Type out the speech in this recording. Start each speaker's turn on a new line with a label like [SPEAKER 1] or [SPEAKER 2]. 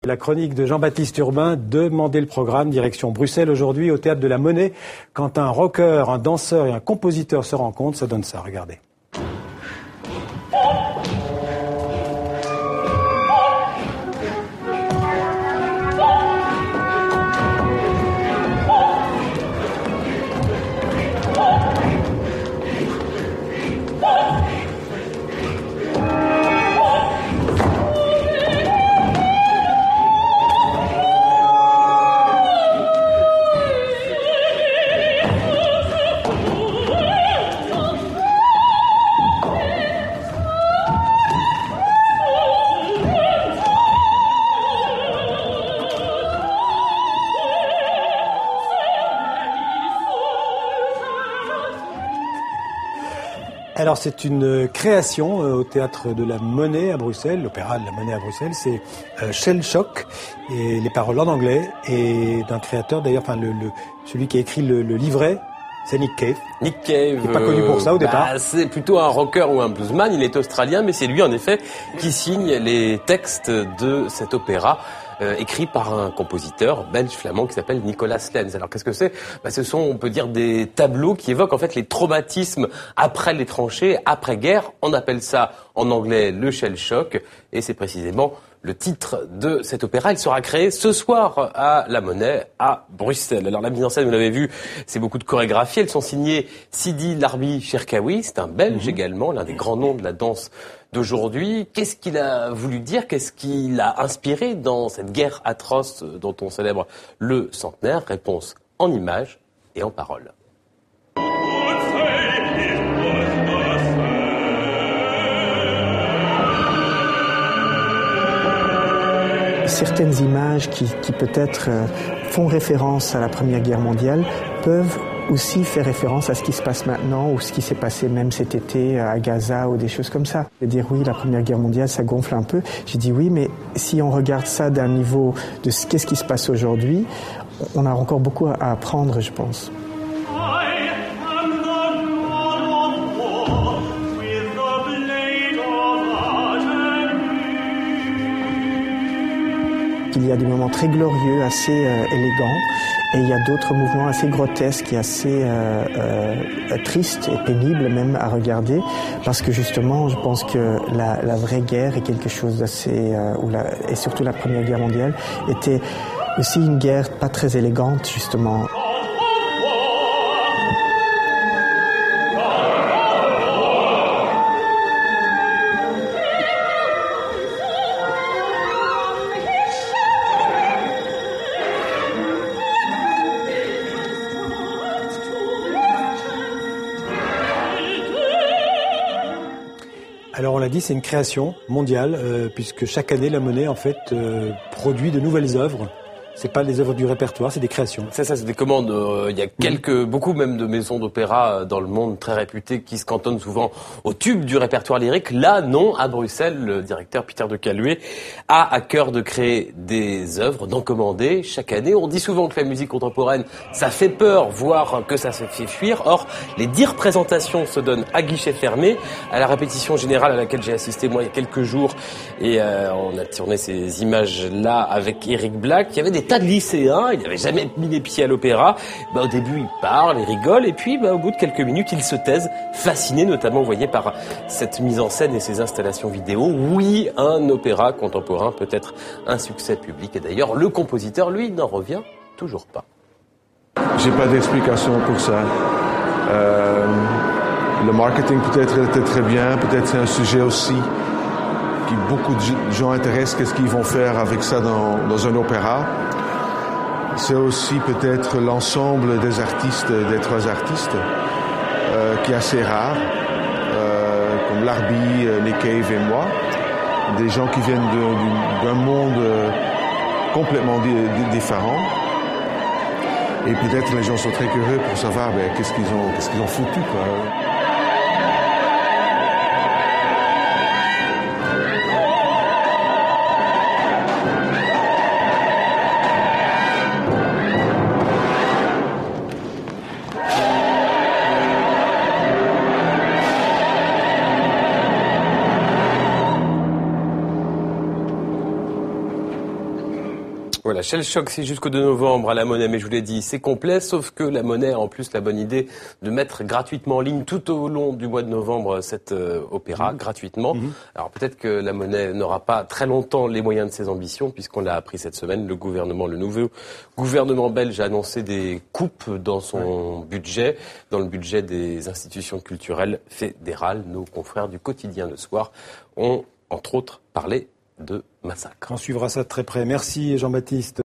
[SPEAKER 1] La chronique de Jean-Baptiste Urbain, Demandez le programme, direction Bruxelles aujourd'hui au Théâtre de la Monnaie. Quand un rocker, un danseur et un compositeur se rencontrent, ça donne ça, regardez. Alors c'est une création au Théâtre de la Monnaie à Bruxelles, l'Opéra de la Monnaie à Bruxelles, c'est Shell Shock, et les paroles en anglais, et d'un créateur d'ailleurs, celui qui a écrit le livret, c'est Nick Cave.
[SPEAKER 2] Nick Cave.
[SPEAKER 1] Il n'est pas connu pour ça au départ.
[SPEAKER 2] C'est plutôt un rocker ou un bluesman, il est australien, mais c'est lui en effet qui signe les textes de cet opéra. Écrit par un compositeur belge-flamand qui s'appelle Nicolas Lenz. Alors qu'est-ce que c'est ? Ce sont, on peut dire, des tableaux qui évoquent en fait les traumatismes après les tranchées, après-guerre. On appelle ça en anglais le shell shock, et c'est précisément le titre de cet opéra. Il sera créé ce soir à la Monnaie à Bruxelles. Alors la mise en scène, vous l'avez vu, c'est beaucoup de chorégraphies. Elles sont signées Sidi Larbi Cherkaoui, c'est un Belge également, l'un des grands noms de la danse d'aujourd'hui. Qu'est-ce qu'il a voulu dire ? Qu'est-ce qu'il a inspiré dans cette guerre atroce dont on célèbre le centenaire ? Réponse en images et en paroles.
[SPEAKER 3] Certaines images qui peut-être font référence à la Première Guerre mondiale peuvent aussi faire référence à ce qui se passe maintenant ou ce qui s'est passé même cet été à Gaza ou des choses comme ça. Et dire oui, la Première Guerre mondiale, ça gonfle un peu. J'ai dit oui, mais si on regarde ça d'un niveau de qu'est-ce qui se passe aujourd'hui, on a encore beaucoup à apprendre, je pense. Il y a des moments très glorieux, assez élégants, et il y a d'autres mouvements assez grotesques et assez tristes et pénibles même à regarder, parce que justement, je pense que la vraie guerre est quelque chose d'assez, et surtout la Première Guerre mondiale, était aussi une guerre pas très élégante, justement.
[SPEAKER 1] Alors on l'a dit, c'est une création mondiale, puisque chaque année la Monnaie en fait produit de nouvelles œuvres. C'est pas les œuvres du répertoire, c'est des créations.
[SPEAKER 2] C'est ça, c'est des commandes. Il y a beaucoup même de maisons d'opéra dans le monde très réputées qui se cantonnent souvent au tube du répertoire lyrique. Là, non, à Bruxelles, le directeur Peter de Caluet a à cœur de créer des œuvres, d'en commander chaque année. On dit souvent que la musique contemporaine, ça fait peur, voire que ça se fait fuir. Or, les 10 représentations se donnent à guichet fermé. À la répétition générale à laquelle j'ai assisté moi il y a quelques jours, et on a tourné ces images-là avec Eric Black, il y avait des tas de lycéens, ils n'avaient jamais mis les pieds à l'opéra. Au début, ils parlent, ils rigolent, et puis au bout de quelques minutes, ils se taisent, fascinés notamment, vous voyez, par cette mise en scène et ces installations vidéo. Oui, un opéra contemporain peut être un succès public, et d'ailleurs, le compositeur, lui, n'en revient toujours pas.
[SPEAKER 4] J'ai pas d'explication pour ça. Le marketing peut-être était très bien, peut-être c'est un sujet aussi qui beaucoup de gens intéressent, qu'est-ce qu'ils vont faire avec ça dans un opéra. C'est aussi peut-être l'ensemble des artistes, des 3 artistes, qui est assez rare, comme Larbi, Nick Cave et moi, des gens qui viennent d'un monde complètement différent. Et peut-être les gens sont très curieux pour savoir qu'est-ce qu'ils ont foutu, quoi.
[SPEAKER 2] Voilà, Shell Shock, c'est jusqu'au 2 novembre à la Monnaie, mais je vous l'ai dit, c'est complet, sauf que la Monnaie a en plus la bonne idée de mettre gratuitement en ligne tout au long du mois de novembre cet opéra, gratuitement. Alors peut-être que la Monnaie n'aura pas très longtemps les moyens de ses ambitions, puisqu'on l'a appris cette semaine, le nouveau gouvernement belge a annoncé des coupes dans son budget, dans le budget des institutions culturelles fédérales. Nos confrères du quotidien Le Soir ont, entre autres, parlé de massacre.
[SPEAKER 1] On suivra ça de très près. Merci Jean-Baptiste.